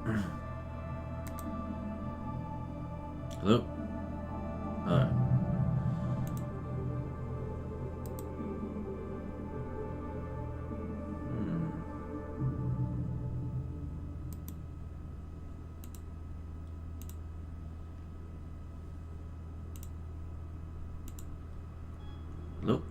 Hello? Alright. Hello?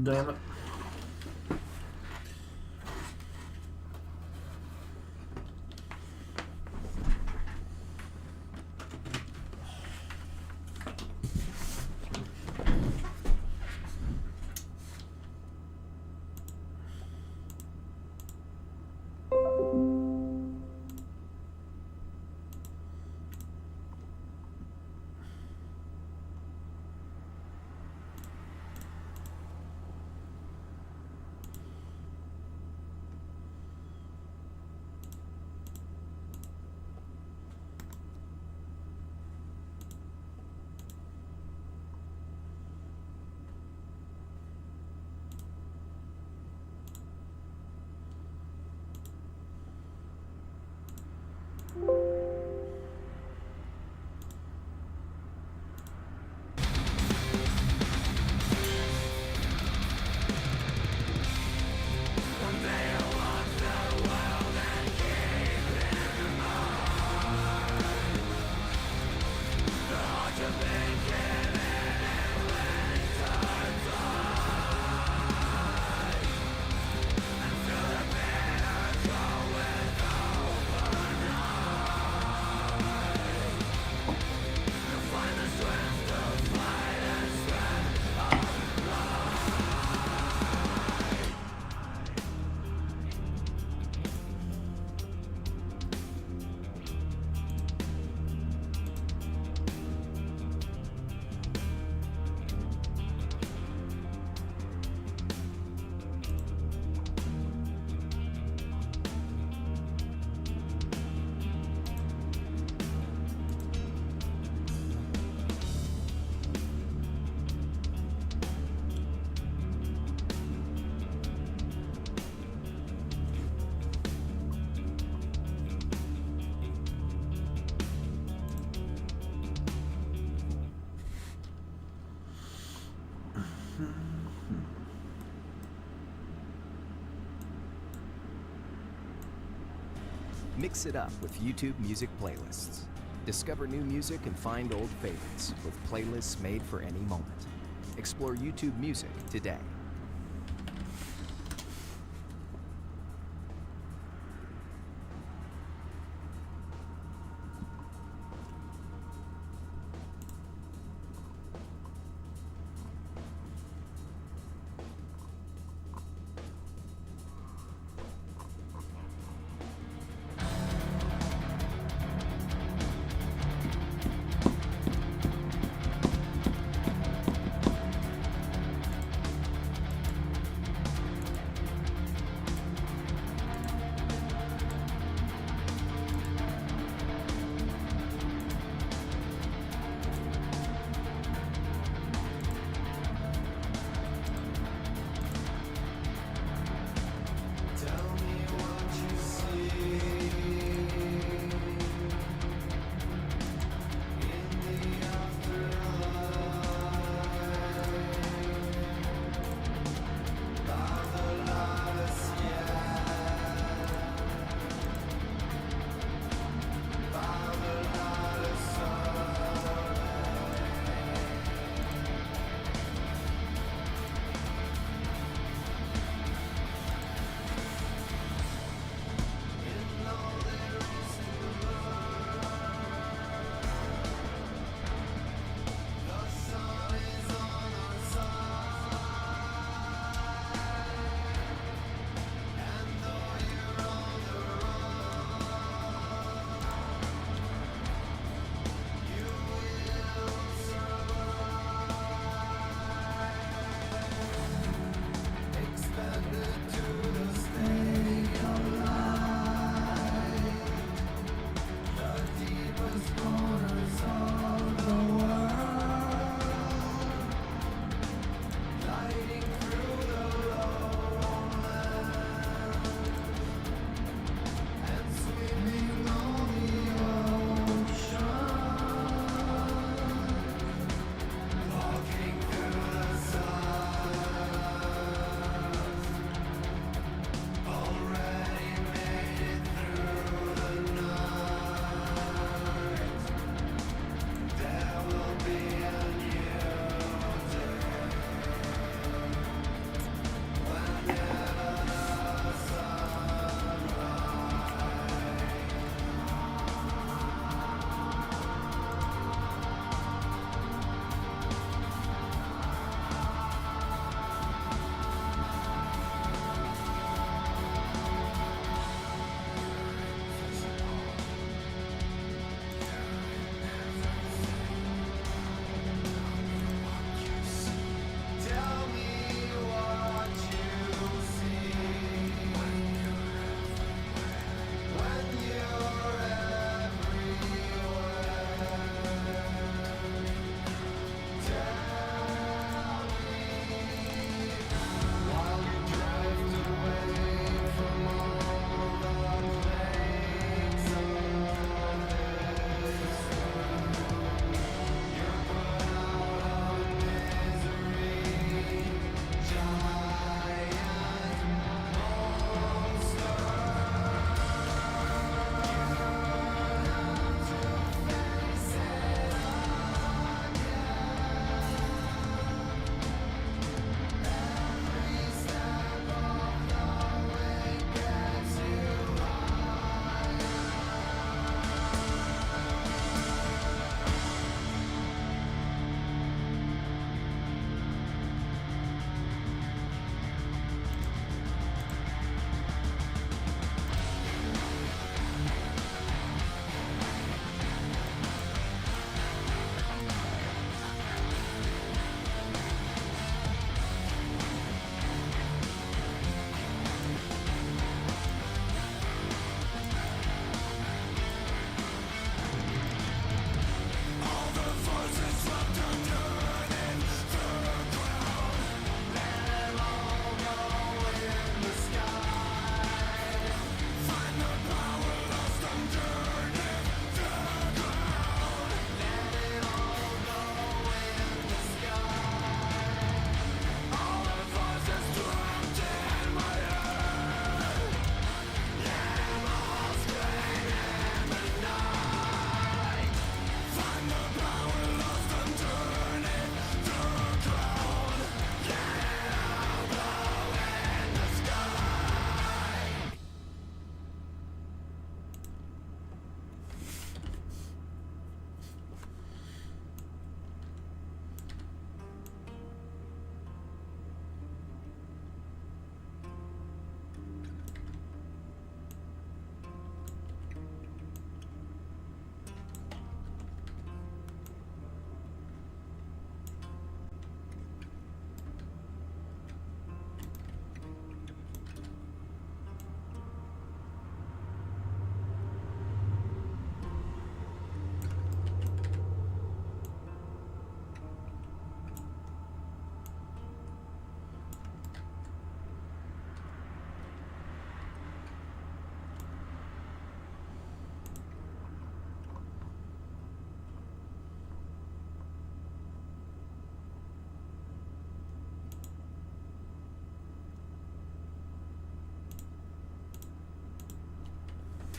Damn it. Mix it up with YouTube music playlists. Discover new music and find old favorites with playlists made for any moment. Explore YouTube Music today.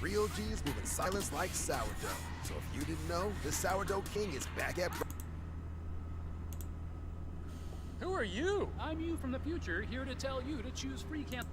real G's moving silence like sourdough. So if you didn't know, the Sourdough King is back at... Who are you? I'm you from the future, here to tell you to choose free can.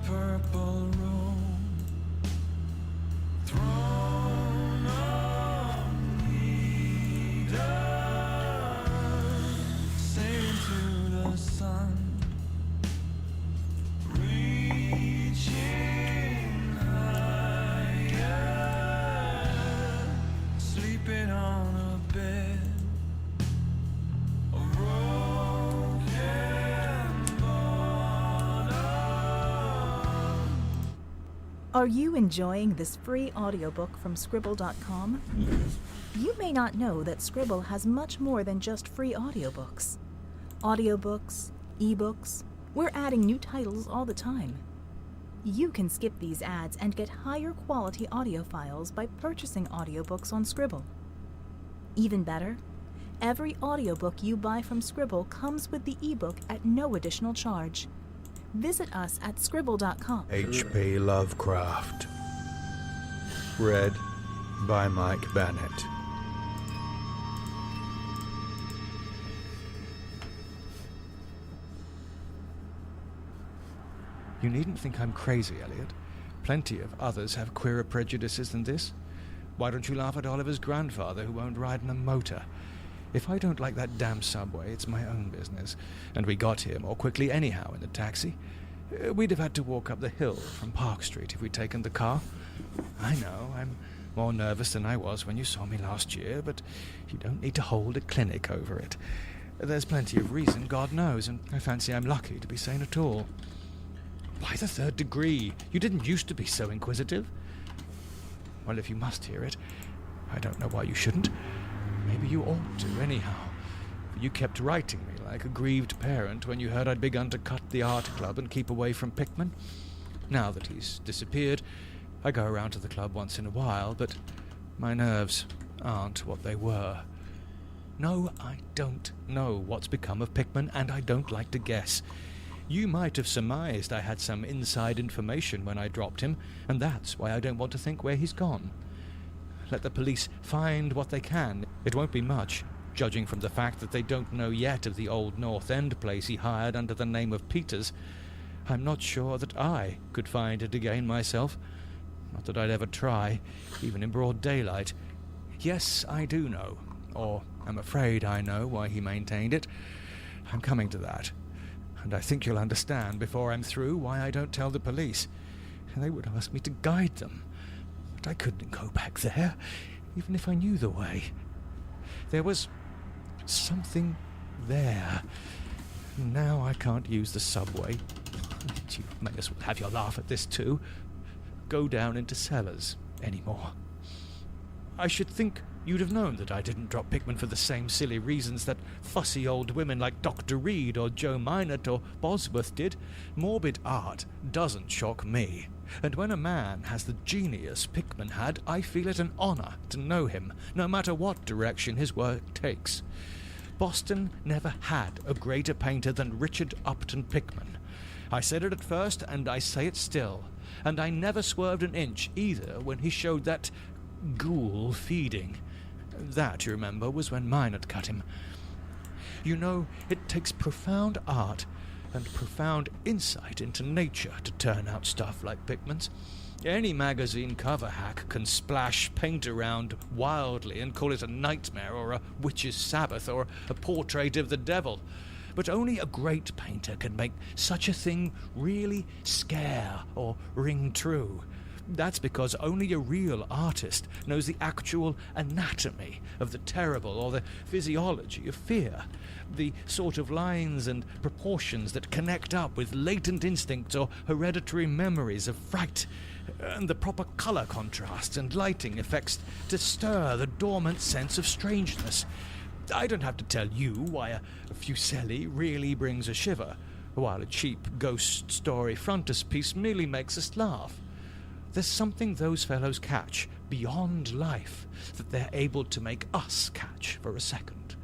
purple room, throne of leaders, sailing to the sun, reaching higher, sleeping on a bed of broken bottom. Are you enjoying this free audiobook from Scribble.com? You may not know that Scribble has much more than just free audiobooks. Audiobooks, ebooks, we're adding new titles all the time. You can skip these ads and get higher quality audio files by purchasing audiobooks on Scribble. Even better, every audiobook you buy from Scribble comes with the ebook at no additional charge. Visit us at Scribble.com. H.P. Lovecraft. Read by Mike Bennett. You needn't think I'm crazy, Elliot. Plenty of others have queerer prejudices than this. Why don't you laugh at Oliver's grandfather who won't ride in a motor? If I don't like that damn subway, it's my own business. And we got here more quickly anyhow in the taxi. We'd have had to walk up the hill from Park Street if we'd taken the car. I know, I'm more nervous than I was when you saw me last year, but you don't need to hold a clinic over it. There's plenty of reason, God knows, and I fancy I'm lucky to be sane at all. Why the third degree? You didn't used to be so inquisitive. Well, if you must hear it, I don't know why you shouldn't. Maybe you ought to, anyhow. For you kept writing me like a grieved parent when you heard I'd begun to cut the art club and keep away from Pickman. Now that he's disappeared, I go around to the club once in a while, but my nerves, aren't what they were. No, I don't know what's become of Pickman, and I don't like to guess. You might have surmised I had some inside information when I dropped him, and that's why I don't want to think where he's gone. Let the police find what they can. It won't be much, judging from the fact that they don't know yet of the old North End place he hired under the name of Peters. I'm not sure that I could find it again myself. Not that I'd ever try, even in broad daylight. Yes, I do know, or I'm afraid I know why he maintained it. I'm coming to that. And I think you'll understand before I'm through why I don't tell the police. They would ask me to guide them. But I couldn't go back there, even if I knew the way. There was something there. Now I can't use the subway. You may as well have your laugh at this too. Go down into cellars anymore. I should think you'd have known that I didn't drop Pickman for the same silly reasons that fussy old women like Dr. Reed or Joe Minot or Bosworth did. Morbid art doesn't shock me. And when a man has the genius Pickman had, I feel it an honor to know him, no matter what direction his work takes. Boston never had a greater painter than Richard Upton Pickman. I said it at first, and I say it still. And I never swerved an inch, either, when he showed that ghoul feeding. That, you remember, was when Minot cut him. You know, it takes profound art and profound insight into nature to turn out stuff like Pickman's. Any magazine cover hack can splash paint around wildly and call it a nightmare or a witch's sabbath or a portrait of the devil. But only a great painter can make such a thing really scare or ring true. That's because only a real artist knows the actual anatomy of the terrible or the physiology of fear, the sort of lines and proportions that connect up with latent instincts or hereditary memories of fright, and the proper color contrasts and lighting effects to stir the dormant sense of strangeness. I don't have to tell you why a Fuseli really brings a shiver, while a cheap ghost story frontispiece merely makes us laugh. There's something those fellows catch beyond life that they're able to make us catch for a second.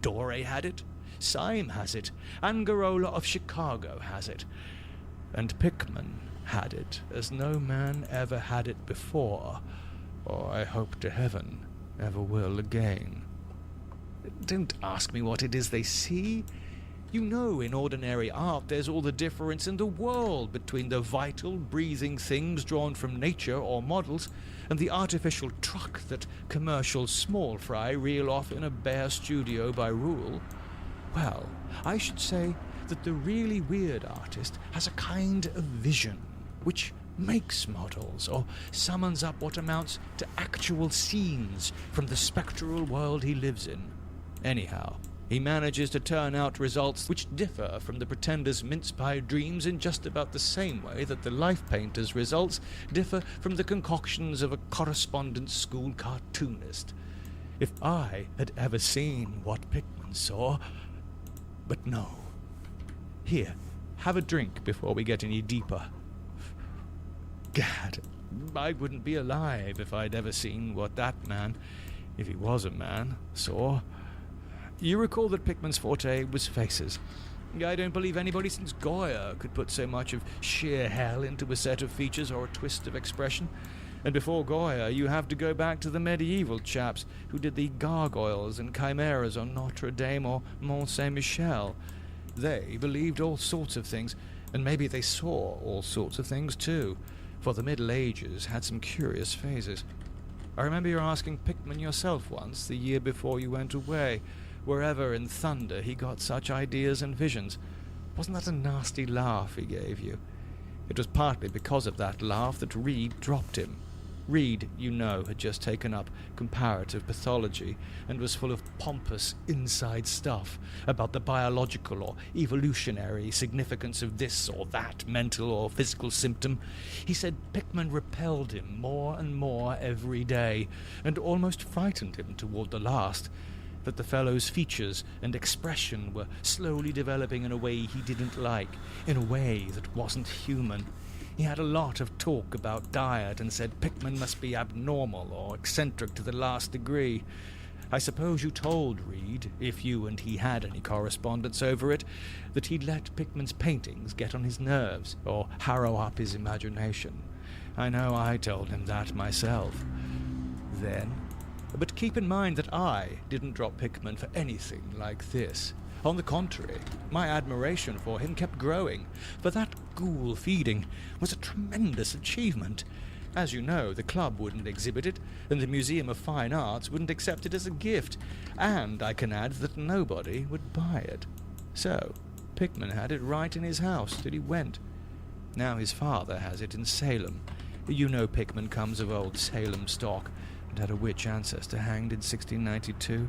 Doré had it, Syme has it, Angarola of Chicago has it, and Pickman had it as no man ever had it before, or I hope to heaven ever will again. Don't ask me what it is they see. You know, in ordinary art there's all the difference in the world between the vital, breathing things drawn from nature or models and the artificial truck that commercial small fry reel off in a bare studio by rule. Well, I should say that the really weird artist has a kind of vision which makes models or summons up what amounts to actual scenes from the spectral world he lives in. Anyhow, he manages to turn out results which differ from the pretender's mince-pie dreams in just about the same way that the life painter's results differ from the concoctions of a correspondence school cartoonist. If I had ever seen what Pickman saw... But no. Here, have a drink before we get any deeper. Gad, I wouldn't be alive if I'd ever seen what that man, if he was a man, saw. You recall that Pickman's forte was faces. I don't believe anybody since Goya could put so much of sheer hell into a set of features or a twist of expression. And before Goya, you have to go back to the medieval chaps who did the gargoyles and chimeras on Notre Dame or Mont Saint-Michel. They believed all sorts of things, and maybe they saw all sorts of things too, for the Middle Ages had some curious phases. I remember you asking Pickman yourself once, the year before you went away, wherever in thunder he got such ideas and visions. Wasn't that a nasty laugh he gave you? It was partly because of that laugh that Reed dropped him. Reed, you know, had just taken up comparative pathology and was full of pompous inside stuff about the biological or evolutionary significance of this or that mental or physical symptom. He said Pickman repelled him more and more every day, and almost frightened him toward the last, that the fellow's features and expression were slowly developing in a way he didn't like, in a way that wasn't human. He had a lot of talk about diet and said Pickman must be abnormal or eccentric to the last degree. I suppose you told Reed, if you and he had any correspondence over it, that he'd let Pickman's paintings get on his nerves or harrow up his imagination. I know I told him that myself. Then. But keep in mind that I didn't drop Pickman for anything like this. On the contrary, my admiration for him kept growing, for that ghoul feeding was a tremendous achievement. As you know, the club wouldn't exhibit it, and the Museum of Fine Arts wouldn't accept it as a gift, and I can add that nobody would buy it. So, Pickman had it right in his house till he went. Now his father has it in Salem. You know Pickman comes of old Salem stock, and had a witch ancestor hanged in 1692.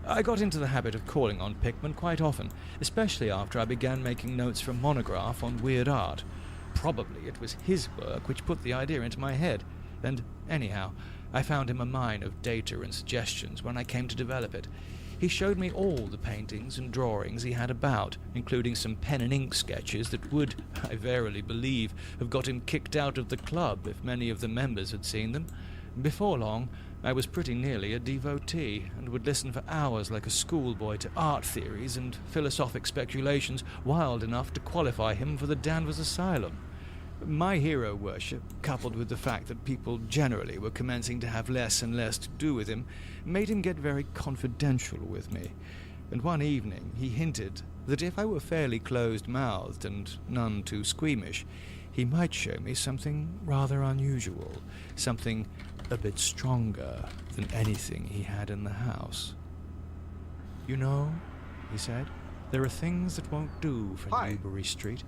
I got into the habit of calling on Pickman quite often, especially after I began making notes for Monograph on weird art. Probably it was his work which put the idea into my head, and anyhow, I found him a mine of data and suggestions when I came to develop it. He showed me all the paintings and drawings he had about, including some pen and ink sketches that would, I verily believe, have got him kicked out of the club if many of the members had seen them. Before long, I was pretty nearly a devotee, and would listen for hours like a schoolboy to art theories and philosophic speculations wild enough to qualify him for the Danvers Asylum. My hero worship, coupled with the fact that people generally were commencing to have less and less to do with him, made him get very confidential with me, and one evening he hinted that if I were fairly closed-mouthed and none too squeamish, he might show me something rather unusual, something a bit stronger than anything he had in the house. "You know," he said, "there are things that won't do for Newbury Street.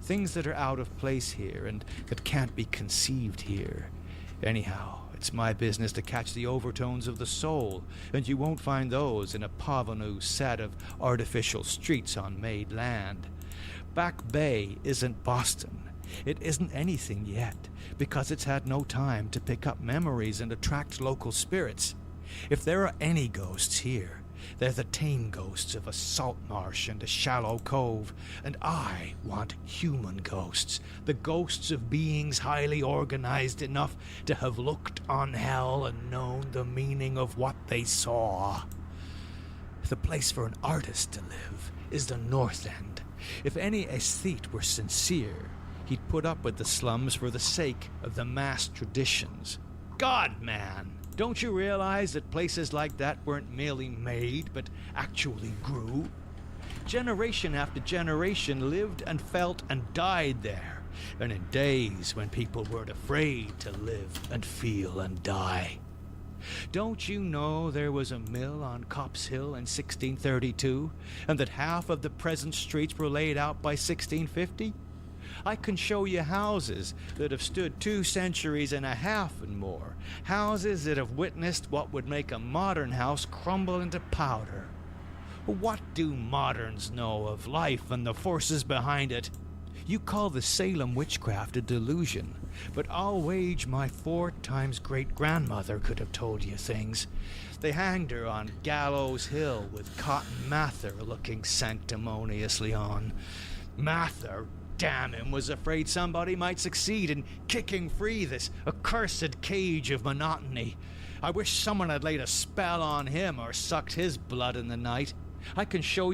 Things that are out of place here and that can't be conceived here. Anyhow, it's my business to catch the overtones of the soul, and you won't find those in a parvenu set of artificial streets on made land. Back Bay isn't Boston. It isn't anything yet, because it's had no time to pick up memories and attract local spirits. If there are any ghosts here, they're the tame ghosts of a salt marsh and a shallow cove, and I want human ghosts, the ghosts of beings highly organized enough to have looked on hell and known the meaning of what they saw. The place for an artist to live is the North End. If any aesthete were sincere, he'd put up with the slums for the sake of the mass traditions. God, man! Don't you realize that places like that weren't merely made, but actually grew? Generation after generation lived and felt and died there, and in days when people weren't afraid to live and feel and die. Don't you know there was a mill on Copp's Hill in 1632, and that half of the present streets were laid out by 1650? I can show you houses that have stood 2 centuries and a half and more. Houses that have witnessed what would make a modern house crumble into powder. What do moderns know of life and the forces behind it? You call the Salem witchcraft a delusion, but I'll wage my 4 times great-grandmother could have told you things. They hanged her on Gallows Hill with Cotton Mather looking sanctimoniously on. Mather, damn him, was afraid somebody might succeed in kicking free this accursed cage of monotony. I wish someone had laid a spell on him or sucked his blood in the night. I can show